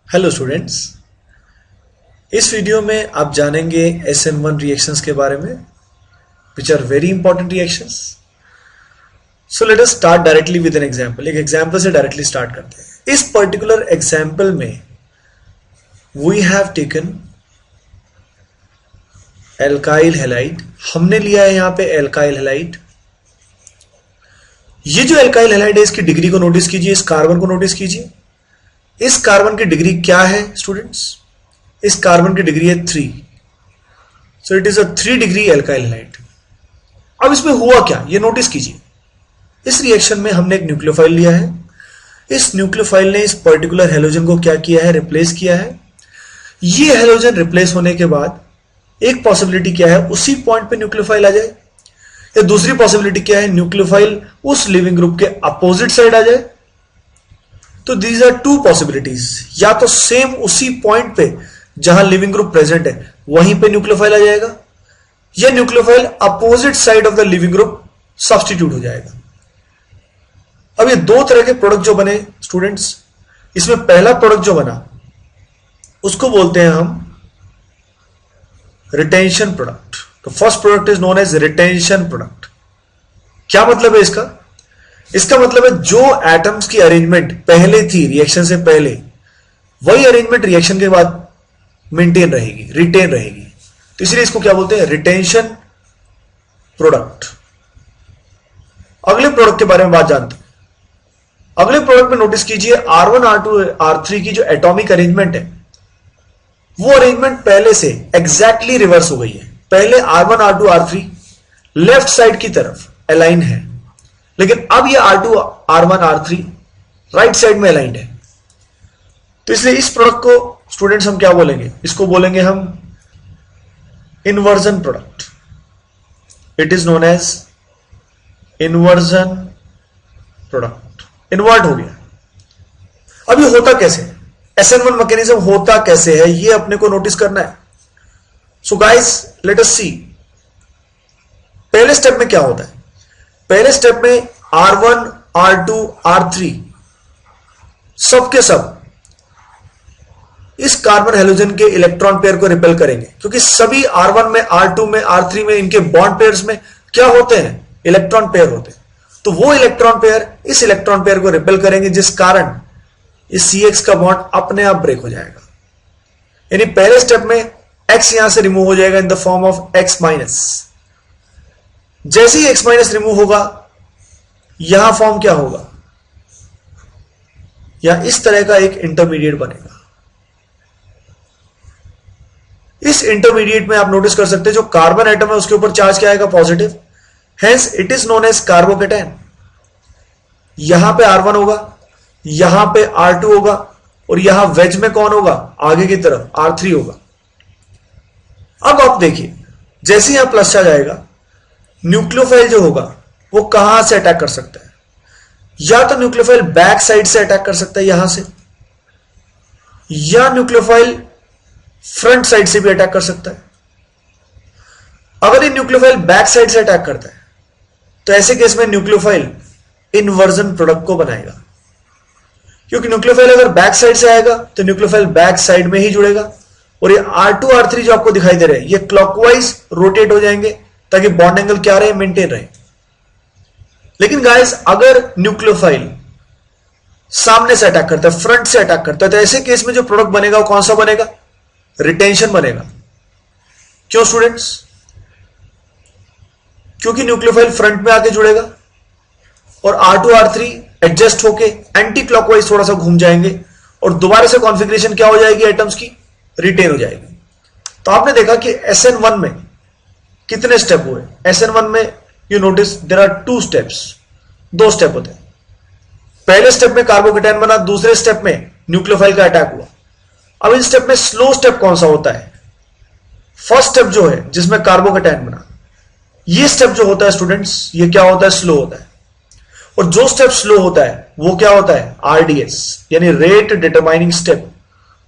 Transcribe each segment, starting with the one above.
Hello students, इस video में आप जानेंगे SN1 रिएक्शंस के बारे में which are very important reactions. So let us start directly with an example. एक एग्जांपल से डायरेक्टली स्टार्ट करते हैं। इस पर्टिकुलर एग्जांपल में we have taken alkyl halide. हमने लिया है यहां पे एल्काइल हैलाइड। ये जो एल्काइल हैलाइड है इसकी डिग्री को नोटिस कीजिए, इस कार्बन को नोटिस कीजिए। इस कार्बन की डिग्री क्या है स्टूडेंट्स? इस कार्बन की डिग्री है 3। So it is a 3 degree alkyl halide. अब इसमें हुआ क्या ये नोटिस कीजिए। इस रिएक्शन में हमने एक न्यूक्लियोफाइल लिया है। इस न्यूक्लियोफाइल ने इस पर्टिकुलर हेलोजन को क्या किया है? रिप्लेस किया है। ये हेलोजन रिप्लेस होने के बाद एक पॉसिबिलिटी क्या है? उसी पॉइंट पे न्यूक्लियोफाइल आ जाए, या दूसरी पॉसिबिलिटी क्या है? न्यूक्लियोफाइल उस लिविंग ग्रुप के अपोजिट साइड आ जाए। तो दीज आर टू पॉसिबिलिटीज। या तो सेम उसी पॉइंट पे जहां लिविंग ग्रुप प्रेजेंट है वहीं पे न्यूक्लियोफाइल आ जाएगा, या nucleophile opposite side of the leaving group substitute हो जाएगा। अब ये दो तरह के प्रोडक्ट जो बने स्टूडेंट्स, इसमें पहला प्रोडक्ट जो बना उसको बोलते हैं हम रिटेंशन प्रोडक्ट। तो first product is known as retention product. क्या मतलब है इसका? इसका मतलब है जो एटम्स की अरेंजमेंट पहले थी रिएक्शन से पहले, वही अरेंजमेंट रिएक्शन के बाद मेंटेन रहेगी, रिटेन रहेगी। तो इसलिए इसको क्या बोलते हैं? Retention product. अगले प्रोडक्ट के बारे में बात जानते हैं। अगले प्रोडक्ट में नोटिस कीजिए R1 R2 R3 की जो एटॉमिक अरेंजमेंट है वो अरेंजमेंट पहले से एग्जैक्टली रिवर्स हो गई है। पहले R1 R2 R3 left side की तरफ अलाइन है, लेकिन अब ये R2 R1 R3 right side में अलाइंड है। तो इसलिए इस प्रोडक्ट को स्टूडेंट्स हम क्या बोलेंगे? इसको बोलेंगे हम inversion product. It is known as inversion product. Invert हो गया। अब ये होता कैसे? SN1 मैकेनिज्म होता कैसे है ये अपने को नोटिस करना है। सो गाइस लेट अस सी। पहले स्टेप में क्या होता है? पहले स्टेप में R1 R2 R3 सब के सब इस कार्बन हेलोजन के इलेक्ट्रॉन पेयर को रिपेल करेंगे, क्योंकि सभी R1 में R2 में R3 में इनके बॉन्ड पेयर्स में क्या होते हैं? इलेक्ट्रॉन पेयर होते हैं। तो वो इलेक्ट्रॉन पेयर इस इलेक्ट्रॉन पेयर को रिपेल करेंगे, जिस कारण इस CX का बॉन्ड अपने आप ब्रेक हो जाएगा। यानी पहले स्टेप में X यहां से रिमूव हो जाएगा in the form of X minus. जैसे ही X माइनस रिमूव होगा यहां फॉर्म क्या होगा? या इस तरह का एक इंटरमीडिएट बनेगा। इस इंटरमीडिएट में आप नोटिस कर सकते हैं जो कार्बन एटम है उसके ऊपर चार्ज क्या आएगा? Positive. Hence it is known as carbocation. यहां पे R1 होगा, यहां पे R2 होगा, और यहां वेज में कौन होगा? आगे की तरफ R3 होगा। अब आप देखिए, जैसे यहां प्लस आ जाएगा, न्यूक्लियोफाइल जो होगा वो कहां से अटैक कर सकता है? या तो न्यूक्लियोफाइल बैक साइड से अटैक कर सकता है यहां से, या न्यूक्लियोफाइल फ्रंट साइड से भी अटैक कर सकता है। अगर ये न्यूक्लियोफाइल बैक साइड से अटैक करता है तो ऐसे केस में न्यूक्लियोफाइल इन्वर्जन प्रोडक्ट को बनाएगा, क्योंकि न्यूक्लियोफाइल अगर बैक साइड से आएगा तो न्यूक्लियोफाइल बैक साइड में ही जुड़ेगा, और ये R2 R3 जो आपको दिखाई दे रहे हैं ये क्लॉकवाइज रोटेट हो जाएंगे ताकि बॉन्ड एंगल क्या रहे? मेंटेन रहे। लेकिन गाइस अगर न्यूक्लियोफाइल सामने से अटैक करता है, फ्रंट से अटैक करता है, तो ऐसे केस में जो प्रोडक्ट बनेगा वो कौन सा बनेगा? रिटेंशन बनेगा। क्यों स्टूडेंट्स? क्योंकि न्यूक्लियोफाइल फ्रंट में आके जुड़ेगा और R2 R3 एडजस्ट होके एंटी क्लॉकवाइज थोड़ा सा घूम जाएंगे, और दोबारा से कॉन्फ़िगरेशन क्या हो जाएगी? एटम्स की रिटेन हो जाएगी। तो आपने देखा कि SN1 में कितने स्टेप हुए? SN1 में you notice there are 2 steps. 2 step होते हैं। पहले स्टेप में कार्बोकेटायन बना, दूसरे स्टेप में न्यूक्लियोफाइल का अटैक हुआ। अब इन स्टेप में स्लो स्टेप कौन सा होता है? फर्स्ट स्टेप जो है जिसमें कार्बोकेटायन बना, ये स्टेप जो होता है स्टूडेंट्स, ये क्या होता है? स्लो होता है। और जो स्टेप स्लो होता है वो क्या होता है? RDS, यानी रेट डिटरमाइनिंग स्टेप।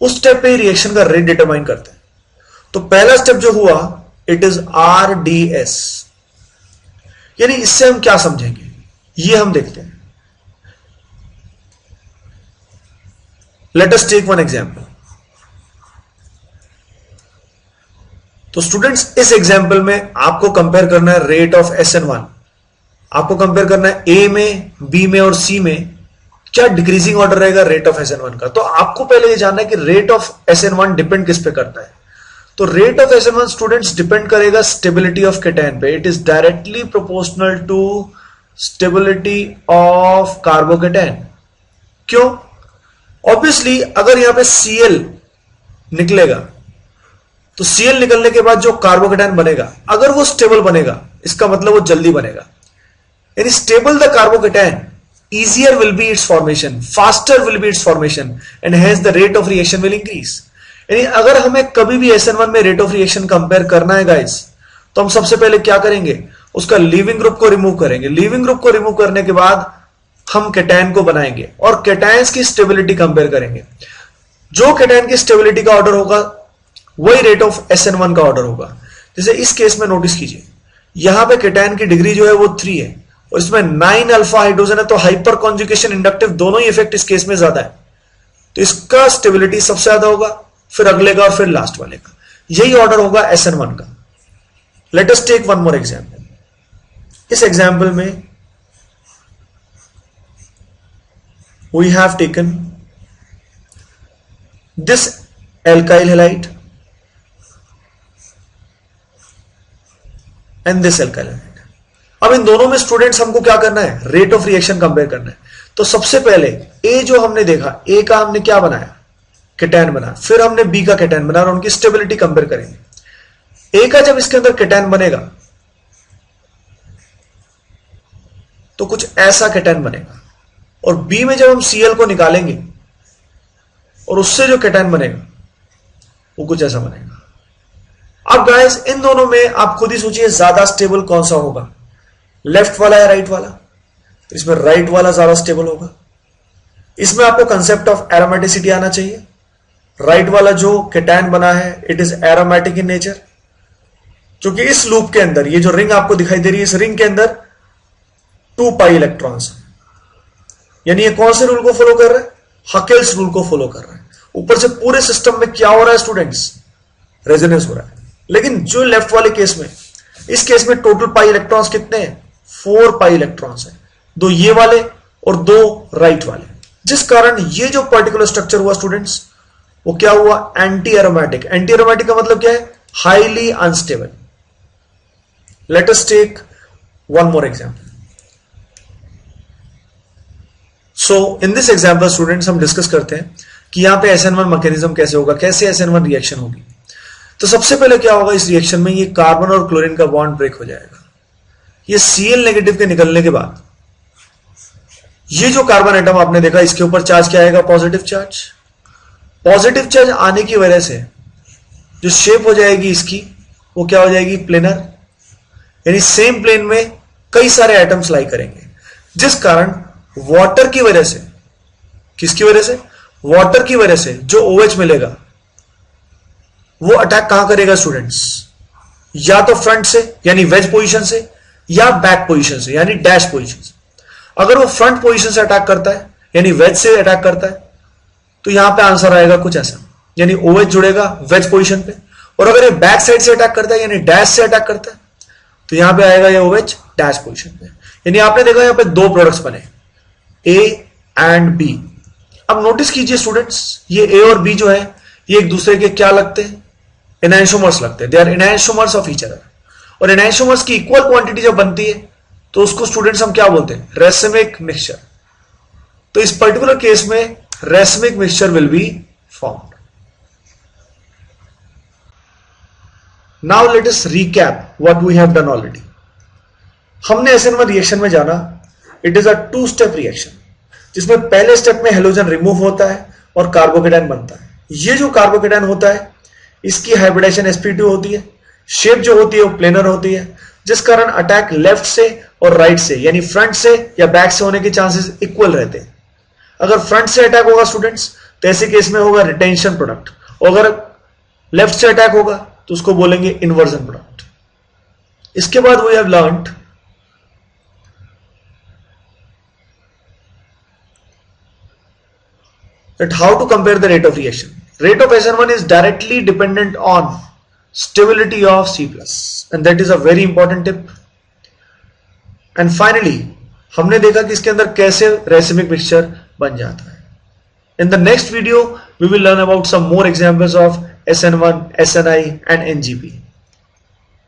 उस स्टेप पे ही रिएक्शन का रेट डिटरमाइन करते हैं। तो पहला स्टेप जो हुआ इट इज RDS। यानी इससे हम क्या समझेंगे ये हम देखते हैं। Let us take one example. तो स्टूडेंट्स इस एग्जाम्पल में आपको कंपेयर करना है रेट ऑफ SN1, आपको कंपेयर करना है ए में, बी में और सी में क्या डिक्रीजिंग ऑर्डर रहेगा रेट ऑफ SN1 का। तो आपको पहले ये जानना है कि रेट ऑफ SN1 डिपेंड किस पे करता है। तो rate of SN1 students depend करेगा स्टेबिलिटी ऑफ केटायन पे। It is directly proportional to stability of carbocation. क्यों? ऑब्वियसली अगर यहां पे Cl निकलेगा तो Cl निकलने के बाद जो कार्बोकेटायन बनेगा अगर वो स्टेबल बनेगा, इसका मतलब वो जल्दी बनेगा। यानी stable the carbocation, easier will be its formation, faster will be its formation and hence the rate of reaction will increase। यानी अगर हमें कभी भी SN1 में रेट ऑफ रिएक्शन कंपेयर करना है गाइस, तो हम सबसे पहले क्या करेंगे, उसका लीविंग ग्रुप को रिमूव करेंगे। लीविंग ग्रुप को रिमूव करने के बाद हम केटायन को बनाएंगे और केटायंस की स्टेबिलिटी कंपेयर करेंगे। जो केटायन की स्टेबिलिटी का ऑर्डर होगा वही रेट ऑफ SN1 का ऑर्डर होगा। जैसे इस केस में नोटिस कीजिए, यहां पे केटायन की डिग्री जो है वो 3 है और इसमें 9 अल्फा हाइड्रोजन है, तो हाइपर कॉन्जुगेशन इंडक्टिव दोनों ही इफेक्ट इस केस में ज्यादा है, तो इसका स्टेबिलिटी सबसे ज्यादा होगा, फिर अगले का और फिर लास्ट वाले का। यही ऑर्डर होगा SN1 का। Let us take one more example. इस एग्जांपल में we have taken this alkyl halide and this alkyl halide. अब इन दोनों में स्टूडेंट्स हमको क्या करना है, रेट ऑफ रिएक्शन कंपेयर करना है। तो सबसे पहले ए जो हमने देखा, ए का हमने क्या बनाया, केटायन बनाया, फिर हमने बी का केटायन बनाया और उनकी स्टेबिलिटी कंपेयर करेंगे। ए का जब इसके अंदर केटायन बनेगा तो कुछ ऐसा केटायन बनेगा और बी में जब हम Cl को निकालेंगे और उससे जो केटायन बनेगा वो कुछ ऐसा बनेगा। अब गाइस इन दोनों में आप खुद ही सोचिए ज्यादा स्टेबल कौन सा होगा, लेफ्ट वाला या राइट वाला। इसमें राइट वाला ज्यादा स्टेबल होगा। इसमें आपको कंसेप्ट ऑफ एरोमेटिसिटी आना चाहिए। राइट वाला जो केटायन बना है it is aromatic in nature, क्योंकि इस लूप के अंदर ये जो रिंग आपको दिखाई दे रही है, इस रिंग के अंदर 2 पाई इलेक्ट्रॉन्स, यानी ये कौन से रूल को फॉलो कर रहा है, हकेल्स रूल को फॉलो कर रहा है। ऊपर से पूरे सिस्टम में क्या हो रहा है स्टूडेंट्स, रेजोनेंस हो रहा है। लेकिन जो लेफ्ट वाले केस में, इस केस में टोटल पाई इलेक्ट्रॉन्स कितने हैं, 4 पाई इलेक्ट्रॉन्स हैं, 2 ये वाले और 2 राइट वाले, जिस कारण ये जो पर्टिकुलर स्ट्रक्चर हुआ स्टूडेंट्स वो क्या हुआ, एंटी एरोमेटिक। एंटी एरोमेटिक का मतलब क्या है, highly unstable. Let us take one more example. So in this example students हम डिस्कस करते हैं कि यहां पे SN1 मैकेनिज्म कैसे होगा, कैसे SN1 रिएक्शन होगी। तो सबसे पहले क्या होगा, इस रिएक्शन में ये कार्बन और क्लोरीन का बॉन्ड ब्रेक हो जाएगा। ये Cl नेगेटिव के निकलने के बाद ये जो कार्बन एटम आपने देखा, इसके ऊपर चार्ज क्या आएगा, पॉजिटिव चार्ज। पॉजिटिव चार्ज आने की वजह से जो शेप हो जाएगी इसकी वो क्या हो जाएगी, प्लेनर, यानी सेम प्लेन में कई सारे एटम्स लाई करेंगे, जिस कारण वाटर की वजह से, किसकी वजह से, वाटर की वजह से जो OH मिलेगा वो अटैक कहां करेगा स्टूडेंट्स, या तो फ्रंट से यानी वेज पोजीशन से, या बैक पोजीशन से यानी डैश पोजीशन से। अगर वो फ्रंट पोजीशन से अटैक करता है यानी वेज से अटैक करता है तो यहां पे आंसर आएगा कुछ ऐसा, यानी OH जुड़ेगा वेज पोजीशन पे। और अगर ये बैक साइड से अटैक करता है यानी डैश से अटैक करता है तो यहां पे आएगा ये OH डैश पोजीशन पे। यानी आपने देखा यहां पे 2 प्रोडक्ट्स बने, A एंड B। अब नोटिस कीजिए स्टूडेंट्स, ये A और B जो है ये एक दूसरे के क्या लगते हैं, एनाइंशोमर्स लगते हैं। They are enantiomers of each other. और एनाइंशोमर्स की इक्वल क्वांटिटी जब बनती है तो उसको स्टूडेंट्स हम क्या बोलते हैं, रेसिमिक मिक्सचर। तो इस पर्टिकुलर केस में racemic mixture will be formed. Now let us recap what we have done already. हमने SN1 रिएक्शन में जाना, it is a 2 step reaction, जिसमें पहले स्टेप में हेलोजन रिमूव होता है और कार्बोकेटायन बनता है। ये जो कार्बोकेटायन होता है इसकी हाइब्रिडेशन sp2 होती है, शेप जो होती है वो प्लेनर होती है, जिस कारण अटैक लेफ्ट से और राइट से यानी फ्रंट से या बैक से होने के चांसेस इक्वल रहते हैं। अगर फ्रंट से अटैक होगा स्टूडेंट्स तो ऐसे केस में होगा रिटेंशन प्रोडक्ट, और अगर लेफ्ट से अटैक होगा तो उसको बोलेंगे इन्वर्जन प्रोडक्ट। इसके बाद we have learned that how to compare the rate of reaction. Rate of SN1 is directly dependent on stability of C++, and that is a very important tip. And finally हमने देखा कि इसके अंदर कैसे racemic mixture बन जाता है. In the next video we will learn about some more examples of SN1, SNI and NGP.